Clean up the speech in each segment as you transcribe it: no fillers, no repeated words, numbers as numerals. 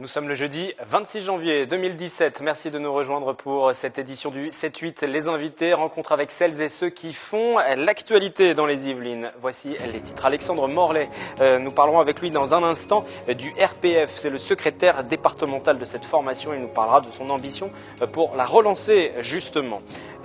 Nous sommes le jeudi 26 janvier 2017. Merci de nous rejoindre pour cette édition du 7-8. Les invités, rencontre avec celles et ceux qui font l'actualité dans les Yvelines. Voici les titres. Alexandre Morlet, nous parlerons avec lui dans un instant du RPF. C'est le secrétaire départemental de cette formation. Il nous parlera de son ambition pour la relancer justement.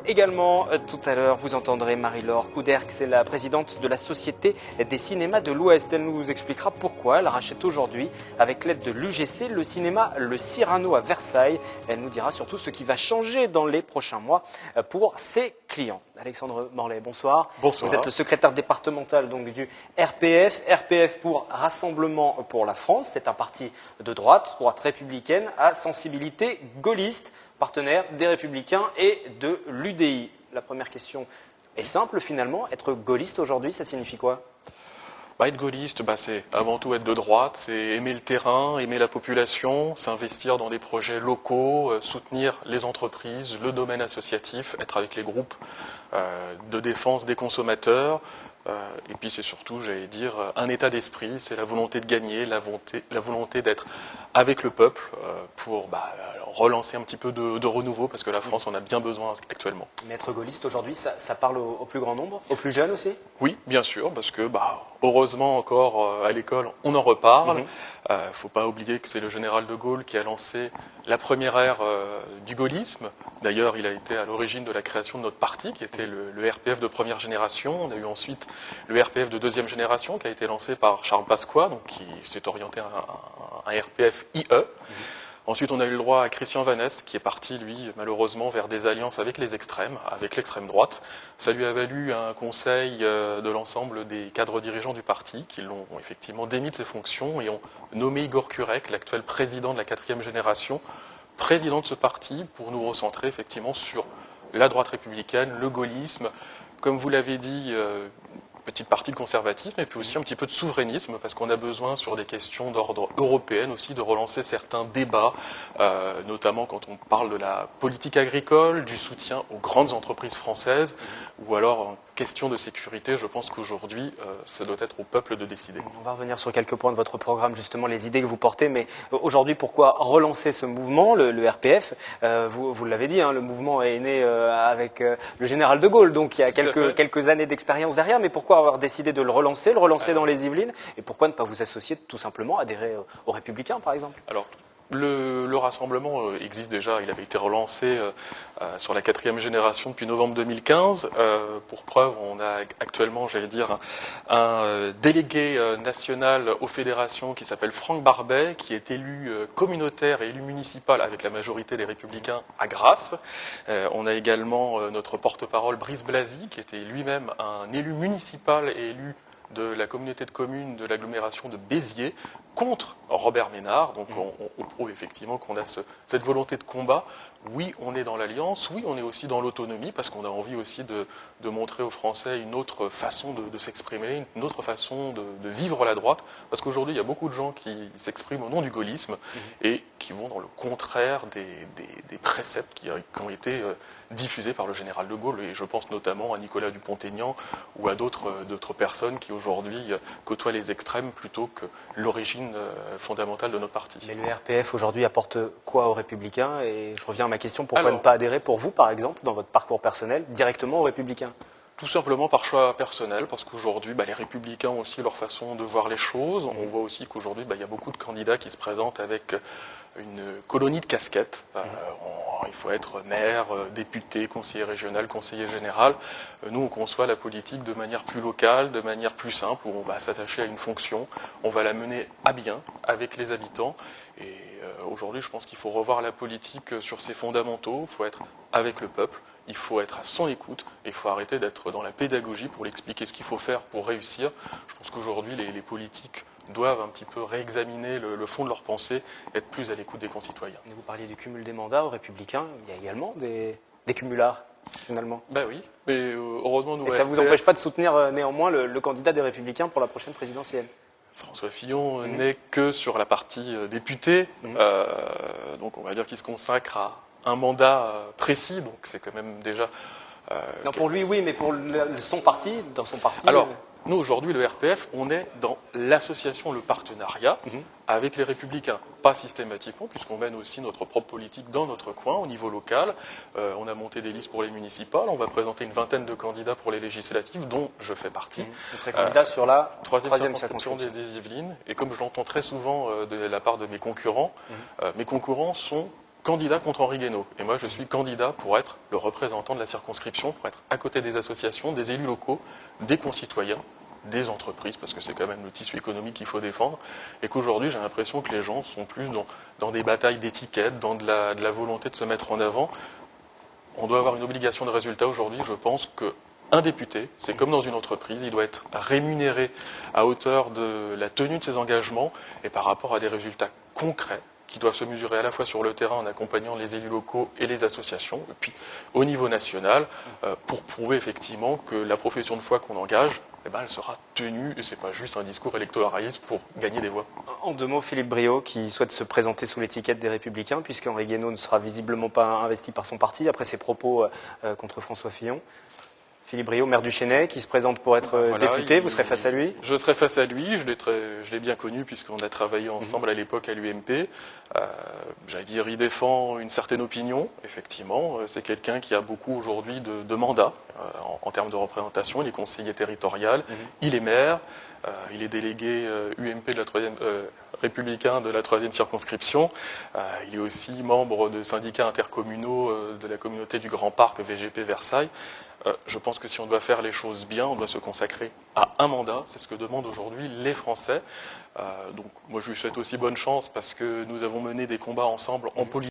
Également, tout à l'heure, vous entendrez Marie-Laure Couderc, c'est la présidente de la Société des cinémas de l'Ouest. Elle nous expliquera pourquoi elle rachète aujourd'hui, avec l'aide de l'UGC, le cinéma Le Cyrano à Versailles. Elle nous dira surtout ce qui va changer dans les prochains mois pour ses clients. Alexandre Morlet, bonsoir. Bonsoir. Vous êtes le secrétaire départemental donc, du RPF. RPF pour Rassemblement pour la France. C'est un parti de droite républicaine à sensibilité gaulliste, partenaire des Républicains et de l'UDI. La première question est simple finalement. Être gaulliste aujourd'hui, ça signifie quoi ? Être gaulliste, c'est avant tout être de droite, c'est aimer le terrain, aimer la population, s'investir dans des projets locaux, soutenir les entreprises, le domaine associatif, être avec les groupes de défense des consommateurs. Et puis c'est surtout, j'allais dire, un état d'esprit, c'est la volonté de gagner, la volonté d'être avec le peuple pour relancer un petit peu de renouveau, parce que la France en a bien besoin actuellement. Mais être gaulliste aujourd'hui, ça parle au plus grand nombre, aux plus jeunes aussi ? Oui, bien sûr, parce que heureusement encore à l'école, on en reparle. Il ne faut pas oublier que c'est le général de Gaulle qui a lancé la première ère du gaullisme. D'ailleurs, il a été à l'origine de la création de notre parti, qui était le RPF de première génération. On a eu ensuite le RPF de deuxième génération, qui a été lancé par Charles Pasqua, donc qui s'est orienté à un RPF IE. Ensuite, on a eu le droit à Christian Vannès, qui est parti, lui, malheureusement, vers des alliances avec les extrêmes, avec l'extrême droite. Ça lui a valu un conseil de l'ensemble des cadres dirigeants du parti, qui l'ont effectivement démis de ses fonctions et ont nommé Igor Kurek, l'actuel président de la 4e génération, président de ce parti, pour nous recentrer effectivement sur la droite républicaine, le gaullisme. Comme vous l'avez dit, petite partie de conservatisme et puis aussi un petit peu de souverainisme, parce qu'on a besoin sur des questions d'ordre européen aussi de relancer certains débats, notamment quand on parle de la politique agricole, du soutien aux grandes entreprises françaises, ou alors en question de sécurité. Je pense qu'aujourd'hui, ça doit être au peuple de décider. On va revenir sur quelques points de votre programme, justement les idées que vous portez, mais aujourd'hui, pourquoi relancer ce mouvement, le RPF ? Vous l'avez dit, le mouvement est né avec le général de Gaulle, donc il y a quelques années d'expérience derrière, mais pourquoi avoir décidé de le relancer dans les Yvelines, et pourquoi ne pas vous associer tout simplement, adhérer aux Républicains par exemple ? Alors, le rassemblement existe déjà, il avait été relancé sur la 4e génération depuis novembre 2015. Pour preuve, on a actuellement, j'allais dire, un délégué national aux fédérations qui s'appelle Franck Barbet, qui est élu communautaire et élu municipal avec la majorité des Républicains à Grasse. On a également notre porte-parole Brice Blasi, qui était lui-même un élu municipal et élu de la communauté de communes de l'agglomération de Béziers, contre Robert Ménard. Donc on prouve effectivement qu'on a cette volonté de combat. Oui, on est dans l'alliance, oui, on est aussi dans l'autonomie, parce qu'on a envie aussi de montrer aux Français une autre façon de s'exprimer, une autre façon de vivre la droite, parce qu'aujourd'hui, il y a beaucoup de gens qui s'expriment au nom du gaullisme et qui vont dans le contraire des préceptes qui ont été diffusés par le général de Gaulle, et je pense notamment à Nicolas Dupont-Aignan ou à d'autres personnes qui aujourd'hui côtoient les extrêmes plutôt que l'origine fondamentale de notre parti. Mais le RPF aujourd'hui apporte quoi aux Républicains ? Et je reviens à ma question, pourquoi ne pas adhérer pour vous, par exemple, dans votre parcours personnel, directement aux Républicains ? Tout simplement par choix personnel, parce qu'aujourd'hui, les Républicains ont aussi leur façon de voir les choses. On voit aussi qu'aujourd'hui, il y a beaucoup de candidats qui se présentent avec une colonie de casquettes. Il faut être maire, député, conseiller régional, conseiller général. Nous, on conçoit la politique de manière plus locale, de manière plus simple, où on va s'attacher à une fonction, on va la mener à bien avec les habitants. Et aujourd'hui, je pense qu'il faut revoir la politique sur ses fondamentaux. Il faut être avec le peuple. Il faut être à son écoute et il faut arrêter d'être dans la pédagogie pour l'expliquer ce qu'il faut faire pour réussir. Je pense qu'aujourd'hui, les politiques doivent un petit peu réexaminer le fond de leur pensée, être plus à l'écoute des concitoyens. Vous parliez du cumul des mandats aux Républicains, il y a également des cumulards, finalement. Oui, mais heureusement... Et ça ne vous empêche pas de soutenir néanmoins le candidat des Républicains pour la prochaine présidentielle ? François Fillon n'est que sur la partie député, donc on va dire qu'il se consacre à un mandat précis, donc c'est quand même déjà... non, pour lui, oui, mais pour son parti, dans son parti... Alors, Nous, aujourd'hui, le RPF, on est dans l'association, le partenariat avec les Républicains. Pas systématiquement, puisqu'on mène aussi notre propre politique dans notre coin, au niveau local. On a monté des listes pour les municipales. On va présenter une vingtaine de candidats pour les législatives, dont je fais partie. Vous serez candidat sur la troisième circonscription des Yvelines. Et comme je l'entends très souvent de la part de mes concurrents sont candidat contre Henri Guénaud. Et moi, je suis candidat pour être le représentant de la circonscription, pour être à côté des associations, des élus locaux, des concitoyens, des entreprises, parce que c'est quand même le tissu économique qu'il faut défendre. Et qu'aujourd'hui, j'ai l'impression que les gens sont plus dans des batailles d'étiquettes, dans de la volonté de se mettre en avant. On doit avoir une obligation de résultat aujourd'hui. Je pense qu'un député, c'est comme dans une entreprise, il doit être rémunéré à hauteur de la tenue de ses engagements et par rapport à des résultats concrets qui doivent se mesurer à la fois sur le terrain en accompagnant les élus locaux et les associations, et puis au niveau national, pour prouver effectivement que la profession de foi qu'on engage, elle sera tenue, et c'est pas juste un discours électoraliste pour gagner des voix. En 2 mots, Philippe Briot, qui souhaite se présenter sous l'étiquette des Républicains, puisqu'Henri Guénaud ne sera visiblement pas investi par son parti, après ses propos contre François Fillon. Philippe Briot, maire du Chênay, qui se présente pour être député, vous serez face à lui? Je serai face à lui, je l'ai bien connu puisqu'on a travaillé ensemble à l'époque à l'UMP. J'allais dire, il défend une certaine opinion, effectivement. C'est quelqu'un qui a beaucoup aujourd'hui de mandats en termes de représentation. Il est conseiller territorial, il est maire, il est délégué UMP de la 3e républicain de la 3e circonscription. Il est aussi membre de syndicats intercommunaux de la communauté du Grand Parc VGP Versailles. Je pense que si on doit faire les choses bien, on doit se consacrer à un mandat. C'est ce que demandent aujourd'hui les Français. Donc moi je lui souhaite aussi bonne chance parce que nous avons mené des combats ensemble en politique.